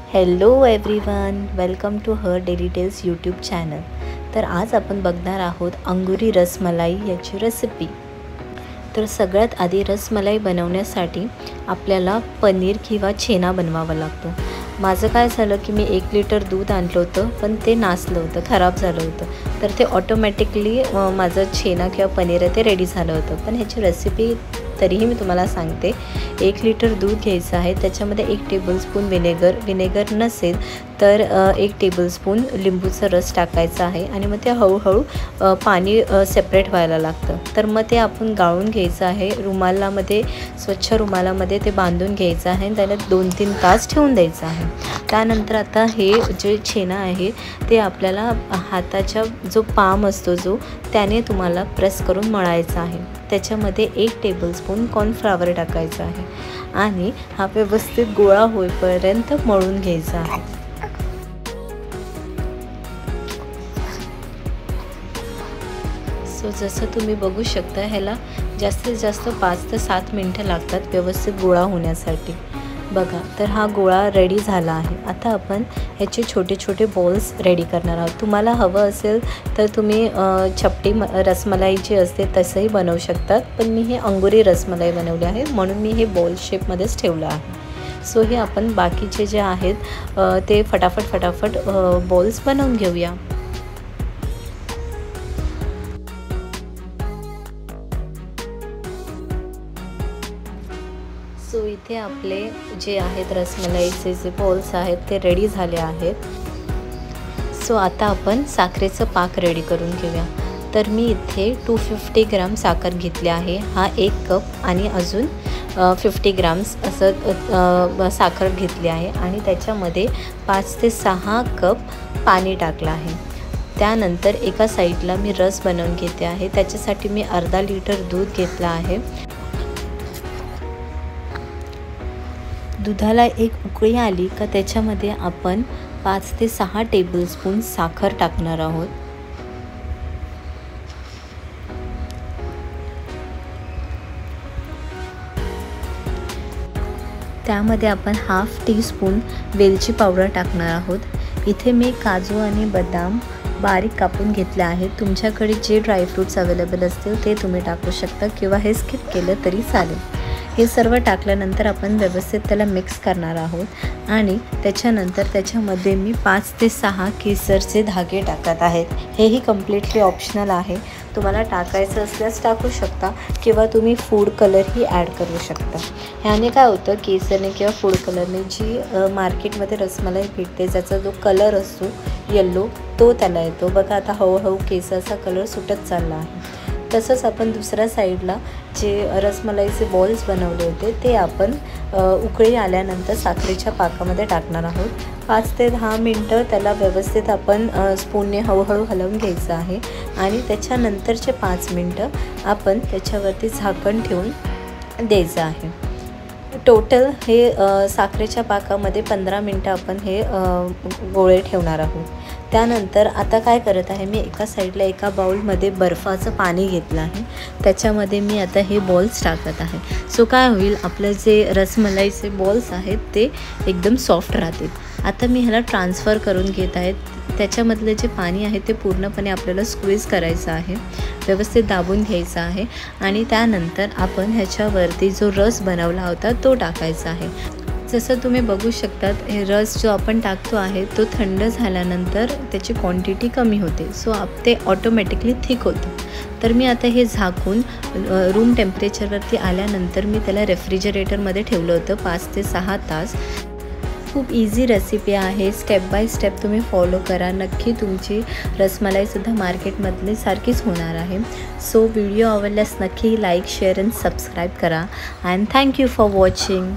Hello everyone, welcome to Her Daily Tales YouTube channel. तर आज आपण बघणार आहोत अंगुरी रसमलाई याची रेसिपी। तर सगळ्यात आधी रसमलाई बनवण्यासाठी आपल्याला पनीर किंवा छेना बनवावा लागतो। माझं काय झालं की मी 1 लिटर दूध आणलं होतं, पण ते नासलं होतं, खराब झालं होतं। तर ते ऑटोमॅटिकली माझं छेना किंवा पनीर आहे ते रेडी झालं होतं। पण ह्याची रेसिपी तरीही मी तुम्हाला सांगते। 1 लिटर दूध घ्यायचं आहे, त्याच्यामध्ये 1 टेबलस्पून विनेगर नसेल तर 1 टेबलस्पून लिंबूचा रस टाकायचा आहे आणि मग ते हळूहळू पाणी सेपरेट व्हायला लागतं। तर मग ते आपण गाळून घ्यायचं आहे, रुमालामध्ये स्वच्छ रुमालामध्ये ते बांधून घ्यायचं आहे, त्याला 2-3 तास ठेवून द्यायचं आहे। त्यानंतर आता हे जे छेना आहे ते आपल्याला हाताच्या जो पाम असतो जो त्याने तुम्हाला प्रेस करून मळायचा आहे। त्याच्यामध्ये 1 टेबलस्पून कॉर्नफ्लॉवर टाकायचं आहे आणि हा व्यवस्थित गोळा होईपर्यंत मळून घ्यायचा आहे। सो जसं तुम्ही बघू शकता ह्याला जास्तीत जास्त 5 ते 7 मिनिटं लागतात व्यवस्थित गोळा होण्यासाठी। बघा, तर हा गोळा रेडी झाला आहे। आता आपण ह्याचे छोटे छोटे बॉल्स रेडी करणार आहोत। तुम्हाला हवं असेल तर तुम्ही चपटी रसमलाई जी असते तसंही बनवू शकतात, पण मी हे अंगुरी रसमलाई बनवली आहे म्हणून मी हे बॉल शेपमध्येच ठेवलं आहे। सो हे आपण बाकीचे जे आहेत ते फटाफट बॉल्स बनवून घेऊया। सो इथे आपले जे आहेत रसमलाईचे जे बॉल्स आहेत ते रेडी झाले आहेत। सो आता आपण साखरेचं पाक रेडी करून घेऊया। तर मी इथे 250 ग्राम साखर घेतली आहे, हा 1 कप आणि अजून 50 ग्राम्स असं साखर घेतली आहे आणि त्याच्यामध्ये 5 ते 6 कप पाणी टाकलं आहे। त्यानंतर एका साईडला मी रस बनवून घेते आहे, त्याच्यासाठी मी अर्धा लिटर दूध घेतलं आहे। दुधाला एक उकळी आली का त्याच्यामध्ये आपण 5 ते 6 टेबलस्पून साखर टाकणार आहोत। त्यामध्ये आपण हाफ टीस्पून वेलची पावडर टाकणार आहोत। इथे मी काजू आणि बदाम बारीक कापून घेतले आहेत। तुमच्याकडे जे ड्रायफ्रूट्स अवेलेबल असतील ते तुम्ही टाकू शकता किंवा हे स्किप केलं तरी चालेल। हे सर्व टाकल्यानंतर आपण व्यवस्थित त्याला मिक्स करणार आहोत आणि त्याच्यानंतर त्याच्यामध्ये मी 5 ते 6 केसरचे धागे टाकत आहेत। हेही कम्प्लिटली ऑप्शनल आहे, तुम्हाला टाकायचं असल्यास टाकू शकता किंवा तुम्ही फूड कलरही ॲड करू शकता। ह्याने काय होतं, केसरने किंवा फूड कलरने जी मार्केटमध्ये रसमलाई भेटते ज्याचा जो कलर असतो येल्लो तो त्याला येतो। बघा, आता हळूहळू केसरचा कलर सुटत चालला आहे। तसंच आपण दुसऱ्या साईडला जे रसमलाईचे बॉल्स बनवले होते ते आपण उकळी आल्यानंतर साखरेच्या पाकामध्ये टाकणार आहोत। 5 ते 10 मिनटं त्याला व्यवस्थित आपण स्पूनने हळूहळू हलवून घ्यायचं आहे आणि त्याच्यानंतरचे 5 मिनटं आपण त्याच्यावरती झाकण ठेवून द्यायचं आहे। टोटल हे साखरेच्या पाकामध्ये 15 मिनटं आपण हे गोळे ठेवणार आहोत। त्यानंतर आता काय करत आहे, मी एका साईडला एका बाउलमध्ये बर्फाचं पाणी घेतलं आहे, त्याच्यामध्ये मी आता हे बॉल्स टाकत आहे। सो काय होईल, आपलं जे रसमलाईचे बॉल्स आहेत ते एकदम सॉफ्ट राहतील। आता मी ह्याला ट्रान्सफर करून घेत आहे। त्याच्यामधलं जे पाणी आहे ते पूर्णपणे आपल्याला स्क्वीज करायचं आहे, व्यवस्थित दाबून घ्यायचं आहे आणि त्यानंतर आपण ह्याच्यावरती जो रस बनवला होता तो टाकायचा आहे। जसं तुम्ही बघू शकतात, हे रस जो आपण टाकतो आहे तो थंड झाल्यानंतर त्याची क्वांटिटी कमी होते, सो ते ऑटोमॅटिकली थिक होतं। तर मी आता हे झाकून रूम टेम्परेचरवरती आल्यानंतर मी त्याला रेफ्रिजरेटरमध्ये ठेवलं होतं 5 ते 6 तास। खूप इझी रेसिपी आहे, स्टेप बाय स्टेप तुम्ही फॉलो करा, नक्की तुमची रसमलाईसुद्धा मार्केटमधली सारखीच होणार आहे। सो व्हिडिओ आवडल्यास नक्की लाईक, शेअर अँड सबस्क्राईब करा अँड थँक्यू फॉर वॉचिंग।